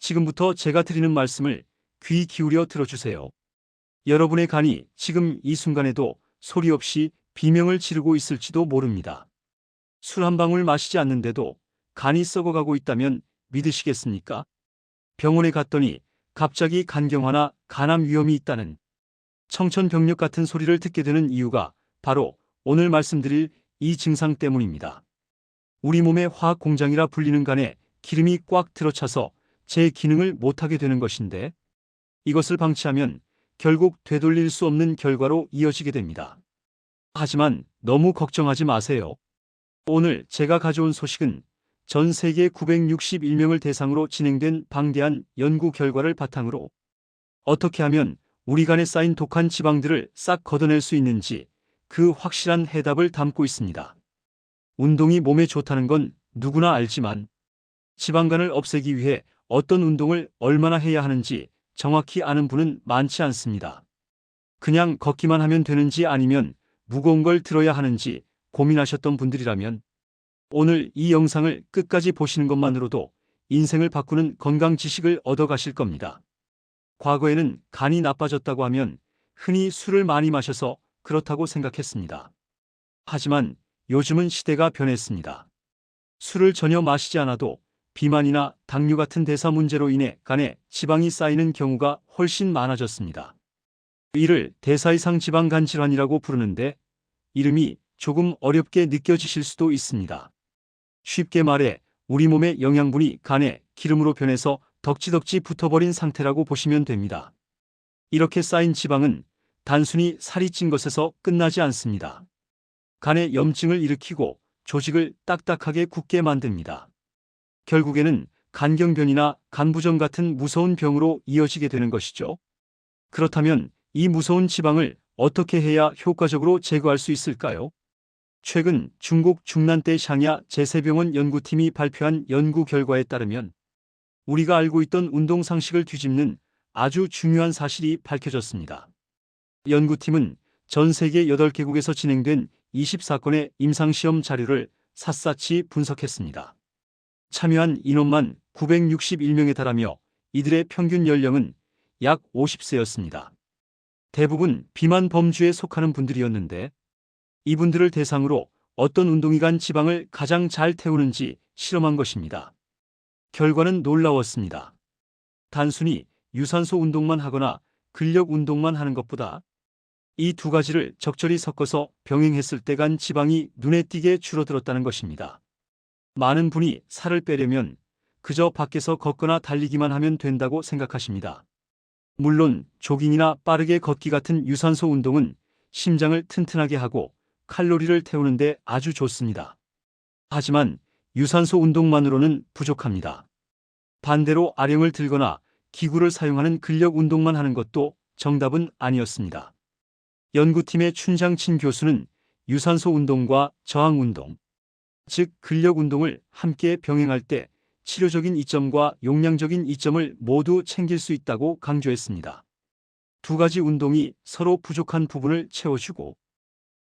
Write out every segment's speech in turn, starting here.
지금부터 제가 드리는 말씀을 귀 기울여 들어주세요. 여러분의 간이 지금 이 순간에도 소리 없이 비명을 지르고 있을지도 모릅니다. 술 한 방울 마시지 않는데도 간이 썩어가고 있다면 믿으시겠습니까? 병원에 갔더니 갑자기 간경화나 간암 위험이 있다는 청천벽력 같은 소리를 듣게 되는 이유가 바로 오늘 말씀드릴 이 증상 때문입니다. 우리 몸의 화학 공장이라 불리는 간에 기름이 꽉 들어차서 제 기능을 못하게 되는 것인데, 이것을 방치하면 결국 되돌릴 수 없는 결과로 이어지게 됩니다. 하지만 너무 걱정하지 마세요. 오늘 제가 가져온 소식은 전 세계 961명을 대상으로 진행된 방대한 연구 결과를 바탕으로 어떻게 하면 우리 간에 쌓인 독한 지방들을 싹 걷어낼 수 있는지 그 확실한 해답을 담고 있습니다. 운동이 몸에 좋다는 건 누구나 알지만 지방간을 없애기 위해 어떤 운동을 얼마나 해야 하는지 정확히 아는 분은 많지 않습니다. 그냥 걷기만 하면 되는지 아니면 무거운 걸 들어야 하는지 고민하셨던 분들이라면 오늘 이 영상을 끝까지 보시는 것만으로도 인생을 바꾸는 건강 지식을 얻어가실 겁니다. 과거에는 간이 나빠졌다고 하면 흔히 술을 많이 마셔서 그렇다고 생각했습니다. 하지만 요즘은 시대가 변했습니다. 술을 전혀 마시지 않아도 비만이나 당뇨 같은 대사 문제로 인해 간에 지방이 쌓이는 경우가 훨씬 많아졌습니다. 이를 대사이상 지방간 질환이라고 부르는데 이름이 조금 어렵게 느껴지실 수도 있습니다. 쉽게 말해 우리 몸의 영양분이 간에 기름으로 변해서 덕지덕지 붙어버린 상태라고 보시면 됩니다. 이렇게 쌓인 지방은 단순히 살이 찐 것에서 끝나지 않습니다. 간에 염증을 일으키고 조직을 딱딱하게 굳게 만듭니다. 결국에는 간경변이나 간부종 같은 무서운 병으로 이어지게 되는 것이죠. 그렇다면 이 무서운 지방을 어떻게 해야 효과적으로 제거할 수 있을까요? 최근 중국 중난대 샹야 제세병원 연구팀이 발표한 연구 결과에 따르면 우리가 알고 있던 운동 상식을 뒤집는 아주 중요한 사실이 밝혀졌습니다. 연구팀은 전 세계 8개국에서 진행된 24건의 임상시험 자료를 샅샅이 분석했습니다. 참여한 인원만 961명에 달하며 이들의 평균 연령은 약 50세였습니다. 대부분 비만 범주에 속하는 분들이었는데 이분들을 대상으로 어떤 운동이 간 지방을 가장 잘 태우는지 실험한 것입니다. 결과는 놀라웠습니다. 단순히 유산소 운동만 하거나 근력 운동만 하는 것보다 이 두 가지를 적절히 섞어서 병행했을 때 간 지방이 눈에 띄게 줄어들었다는 것입니다. 많은 분이 살을 빼려면 그저 밖에서 걷거나 달리기만 하면 된다고 생각하십니다. 물론 조깅이나 빠르게 걷기 같은 유산소 운동은 심장을 튼튼하게 하고 칼로리를 태우는데 아주 좋습니다. 하지만 유산소 운동만으로는 부족합니다. 반대로 아령을 들거나 기구를 사용하는 근력 운동만 하는 것도 정답은 아니었습니다. 연구팀의 춘장친 교수는 유산소 운동과 저항 운동, 즉 근력 운동을 함께 병행할 때 치료적인 이점과 용량적인 이점을 모두 챙길 수 있다고 강조했습니다. 두 가지 운동이 서로 부족한 부분을 채워주고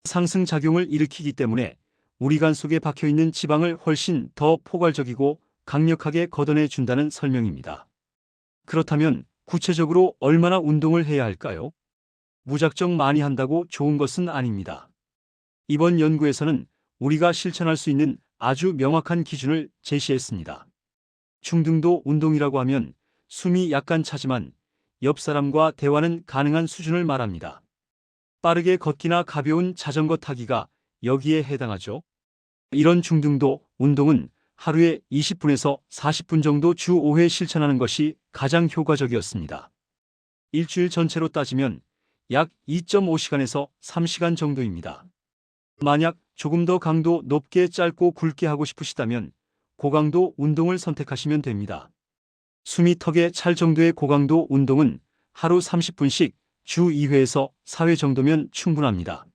상승작용을 일으키기 때문에 우리 간 속에 박혀있는 지방을 훨씬 더 포괄적이고 강력하게 걷어내준다는 설명입니다. 그렇다면 구체적으로 얼마나 운동을 해야 할까요? 무작정 많이 한다고 좋은 것은 아닙니다. 이번 연구에서는 우리가 실천할 수 있는 아주 명확한 기준을 제시했습니다. 중등도 운동이라고 하면 숨이 약간 차지만 옆 사람과 대화는 가능한 수준을 말합니다. 빠르게 걷기나 가벼운 자전거 타기가 여기에 해당하죠. 이런 중등도 운동은 하루에 20분에서 40분 정도 주 5회 실천하는 것이 가장 효과적이었습니다. 일주일 전체로 따지면 약 2.5시간에서 3시간 정도입니다. 만약 조금 더 강도 높게 짧고 굵게 하고 싶으시다면 고강도 운동을 선택하시면 됩니다. 숨이 턱에 찰 정도의 고강도 운동은 하루 30분씩 주 2회에서 4회 정도면 충분합니다.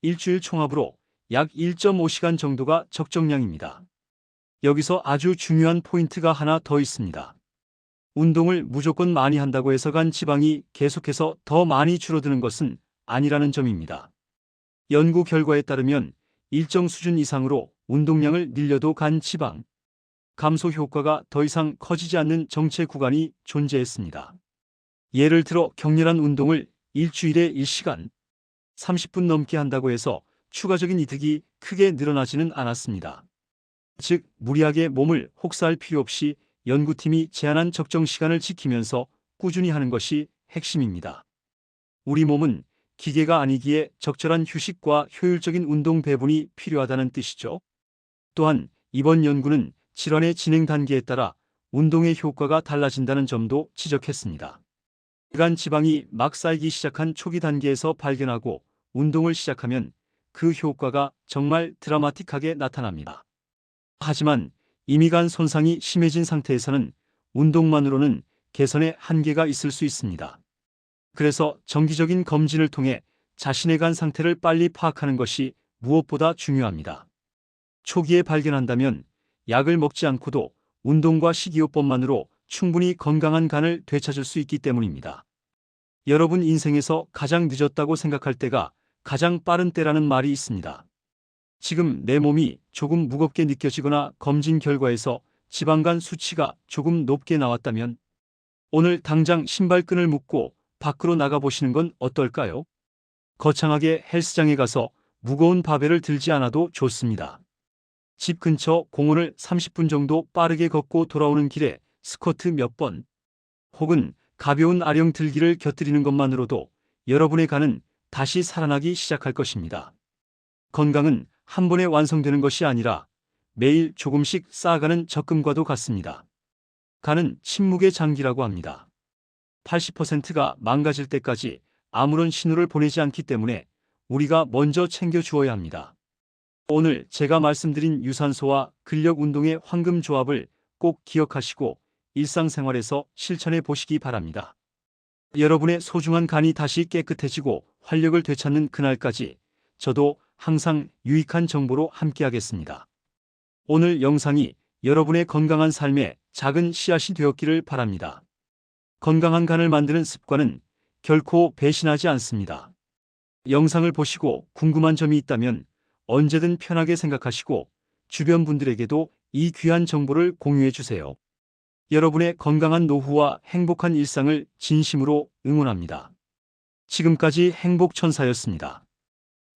일주일 총합으로 약 1.5시간 정도가 적정량입니다. 여기서 아주 중요한 포인트가 하나 더 있습니다. 운동을 무조건 많이 한다고 해서 간 지방이 계속해서 더 많이 줄어드는 것은 아니라는 점입니다. 연구 결과에 따르면 일정 수준 이상으로 운동량을 늘려도 간 지방, 감소 효과가 더 이상 커지지 않는 정체 구간이 존재했습니다. 예를 들어 격렬한 운동을 일주일에 1시간, 30분 넘게 한다고 해서 추가적인 이득이 크게 늘어나지는 않았습니다. 즉, 무리하게 몸을 혹사할 필요 없이 연구팀이 제한한 적정 시간을 지키면서 꾸준히 하는 것이 핵심입니다. 우리 몸은 기계가 아니기에 적절한 휴식과 효율적인 운동 배분이 필요하다는 뜻이죠. 또한 이번 연구는 질환의 진행 단계에 따라 운동의 효과가 달라진다는 점도 지적했습니다. 간 지방이 막 쌓이기 시작한 초기 단계에서 발견하고 운동을 시작하면 그 효과가 정말 드라마틱하게 나타납니다. 하지만 이미 간 손상이 심해진 상태에서는 운동만으로는 개선에 한계가 있을 수 있습니다. 그래서 정기적인 검진을 통해 자신의 간 상태를 빨리 파악하는 것이 무엇보다 중요합니다. 초기에 발견한다면 약을 먹지 않고도 운동과 식이요법만으로 충분히 건강한 간을 되찾을 수 있기 때문입니다. 여러분 인생에서 가장 늦었다고 생각할 때가 가장 빠른 때라는 말이 있습니다. 지금 내 몸이 조금 무겁게 느껴지거나 검진 결과에서 지방간 수치가 조금 높게 나왔다면 오늘 당장 신발끈을 묶고 밖으로 나가보시는 건 어떨까요? 거창하게 헬스장에 가서 무거운 바벨을 들지 않아도 좋습니다. 집 근처 공원을 30분 정도 빠르게 걷고 돌아오는 길에 스쿼트 몇 번, 혹은 가벼운 아령 들기를 곁들이는 것만으로도 여러분의 간은 다시 살아나기 시작할 것입니다. 건강은 한 번에 완성되는 것이 아니라 매일 조금씩 쌓아가는 적금과도 같습니다. 간은 침묵의 장기라고 합니다. 80%가 망가질 때까지 아무런 신호를 보내지 않기 때문에 우리가 먼저 챙겨주어야 합니다. 오늘 제가 말씀드린 유산소와 근력 운동의 황금 조합을 꼭 기억하시고 일상생활에서 실천해 보시기 바랍니다. 여러분의 소중한 간이 다시 깨끗해지고 활력을 되찾는 그날까지 저도 항상 유익한 정보로 함께하겠습니다. 오늘 영상이 여러분의 건강한 삶에 작은 씨앗이 되었기를 바랍니다. 건강한 간을 만드는 습관은 결코 배신하지 않습니다. 영상을 보시고 궁금한 점이 있다면 언제든 편하게 생각하시고 주변 분들에게도 이 귀한 정보를 공유해 주세요. 여러분의 건강한 노후와 행복한 일상을 진심으로 응원합니다. 지금까지 행복천사였습니다.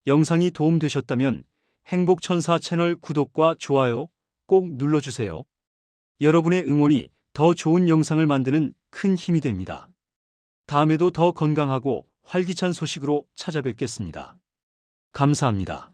영상이 도움되셨다면 행복천사 채널 구독과 좋아요 꼭 눌러주세요. 여러분의 응원이 더 좋은 영상을 만드는 큰 힘이 됩니다. 다음에도 더 건강하고 활기찬 소식으로 찾아뵙겠습니다. 감사합니다.